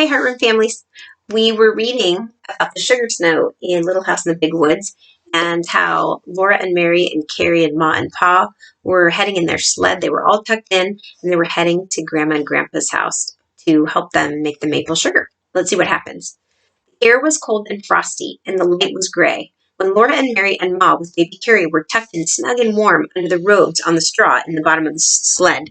Hi, Heartworm families. We were reading about the sugar snow in Little House in the Big Woods and how Laura and Mary and Carrie and Ma and Pa were heading in their sled. They were all tucked in and they were heading to Grandma and Grandpa's house to help them make the maple sugar. Let's see what happens. The air was cold and frosty and the light was gray. When Laura and Mary and Ma with baby Carrie were tucked in snug and warm under the robes on the straw in the bottom of the sled,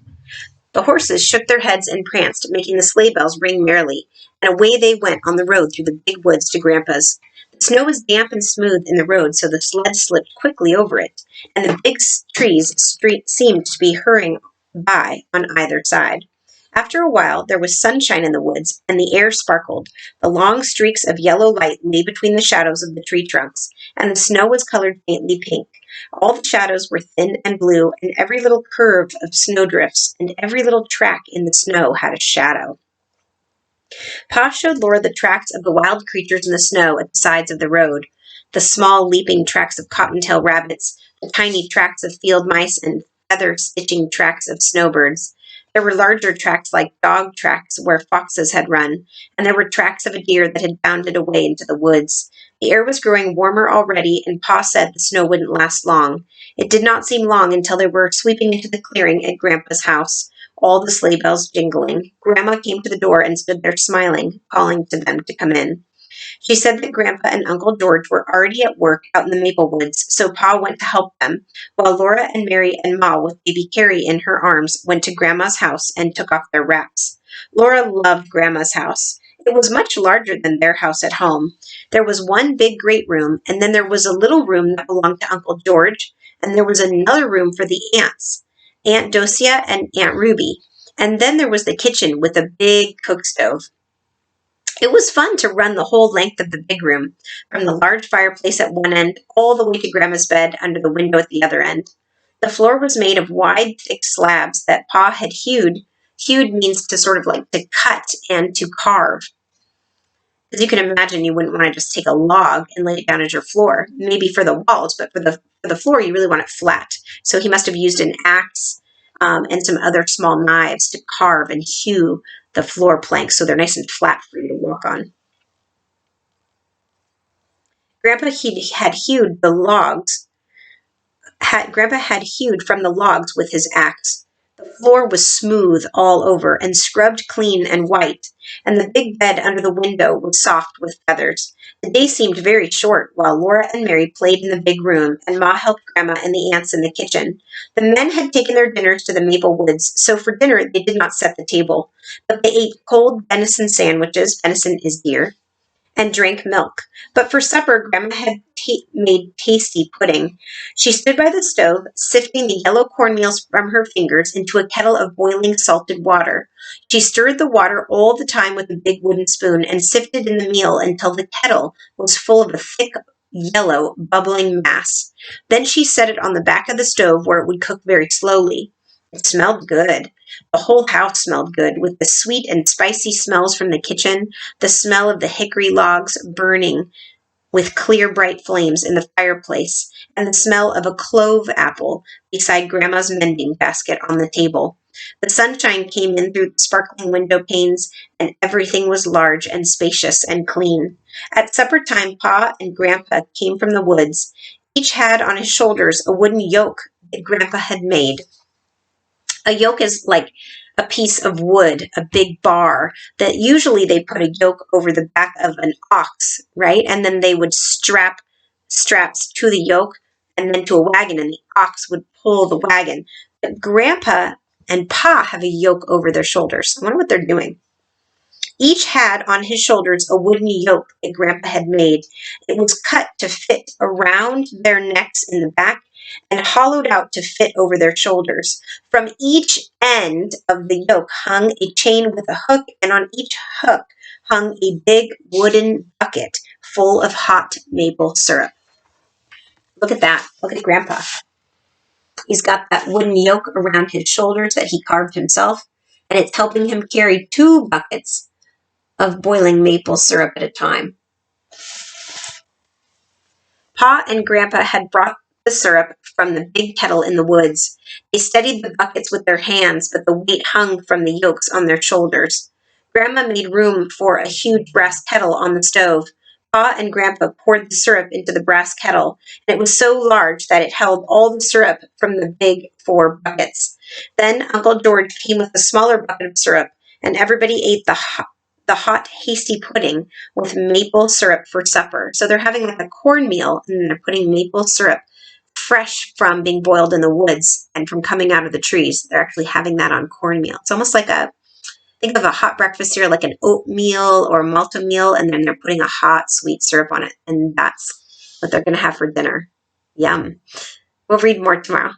the horses shook their heads and pranced, making the sleigh bells ring merrily, and away they went on the road through the big woods to Grandpa's. The snow was damp and smooth in the road, so the sled slipped quickly over it, and the big trees seemed to be hurrying by on either side. After a while, there was sunshine in the woods, and the air sparkled. The long streaks of yellow light lay between the shadows of the tree trunks, and the snow was colored faintly pink. All the shadows were thin and blue, and every little curve of snowdrifts and every little track in the snow had a shadow. Pa showed Laura the tracks of the wild creatures in the snow at the sides of the road, the small leaping tracks of cottontail rabbits, the tiny tracks of field mice, and feather-stitching tracks of snowbirds. There were larger tracks like dog tracks where foxes had run, and there were tracks of a deer that had bounded away into the woods. The air was growing warmer already, and Pa said the snow wouldn't last long. It did not seem long until they were sweeping into the clearing at Grandpa's house, all the sleigh bells jingling. Grandma came to the door and stood there smiling, calling to them to come in. She said that Grandpa and Uncle George were already at work out in the maple woods, so Pa went to help them, while Laura and Mary and Ma, with baby Carrie in her arms, went to Grandma's house and took off their wraps. Laura loved Grandma's house. It was much larger than their house at home. There was one big great room, and then there was a little room that belonged to Uncle George, and there was another room for the aunts, Aunt Docia and Aunt Ruby, and then there was the kitchen with a big cook stove. It was fun to run the whole length of the big room, from the large fireplace at one end all the way to Grandma's bed under the window at the other end. The floor was made of wide, thick slabs that Pa had hewed. Hewed means to sort of like to cut and to carve. As you can imagine, you wouldn't want to just take a log and lay it down as your floor, maybe for the walls, but for the floor, you really want it flat. So he must have used an axe and some other small knives to carve and hew the floor planks so they're nice and flat for you to walk on. Grandpa had hewed from the logs with his axe. The floor was smooth all over and scrubbed clean and white, and the big bed under the window was soft with feathers. The day seemed very short while Laura and Mary played in the big room and Ma helped Grandma and the aunts in the kitchen. The men had taken their dinners to the maple woods, so for dinner they did not set the table, but they ate cold venison sandwiches, venison is deer, and drank milk. But for supper, Grandma had made tasty pudding. She stood by the stove, sifting the yellow cornmeals from her fingers into a kettle of boiling salted water. She stirred the water all the time with a big wooden spoon and sifted in the meal until the kettle was full of a thick, yellow, bubbling mass. Then she set it on the back of the stove where it would cook very slowly. It smelled good. The whole house smelled good, with the sweet and spicy smells from the kitchen, the smell of the hickory logs burning with clear, bright flames in the fireplace, and the smell of a clove apple beside Grandma's mending basket on the table. The sunshine came in through the sparkling window panes, and everything was large and spacious and clean. At supper time, Pa and Grandpa came from the woods. Each had on his shoulders a wooden yoke that Grandpa had made. A yoke is like a piece of wood, a big bar, that usually they put a yoke over the back of an ox, right? And then they would strap straps to the yoke and then to a wagon, and the ox would pull the wagon. But Grandpa and Pa have a yoke over their shoulders. I wonder what they're doing. Each had on his shoulders a wooden yoke that Grandpa had made. It was cut to fit around their necks in the back and hollowed out to fit over their shoulders. From each end of the yoke hung a chain with a hook, and on each hook hung a big wooden bucket full of hot maple syrup. Look at that. Look at Grandpa. He's got that wooden yoke around his shoulders that he carved himself, and it's helping him carry 2 buckets of boiling maple syrup at a time. Pa and Grandpa had brought the syrup from the big kettle in the woods. They steadied the buckets with their hands, but the weight hung from the yokes on their shoulders. Grandma made room for a huge brass kettle on the stove. Pa and Grandpa poured the syrup into the brass kettle, and it was so large that it held all the syrup from the big 4 buckets. Then Uncle George came with a smaller bucket of syrup, and everybody ate the hot, hasty pudding with maple syrup for supper. So they're having like a cornmeal, and they're putting maple syrup fresh from being boiled in the woods and from coming out of the trees. They're actually having that on cornmeal. It's almost like think of a hot breakfast cereal like an oatmeal or malta meal, and then they're putting a hot, sweet syrup on it. And that's what they're going to have for dinner. Yum. We'll read more tomorrow.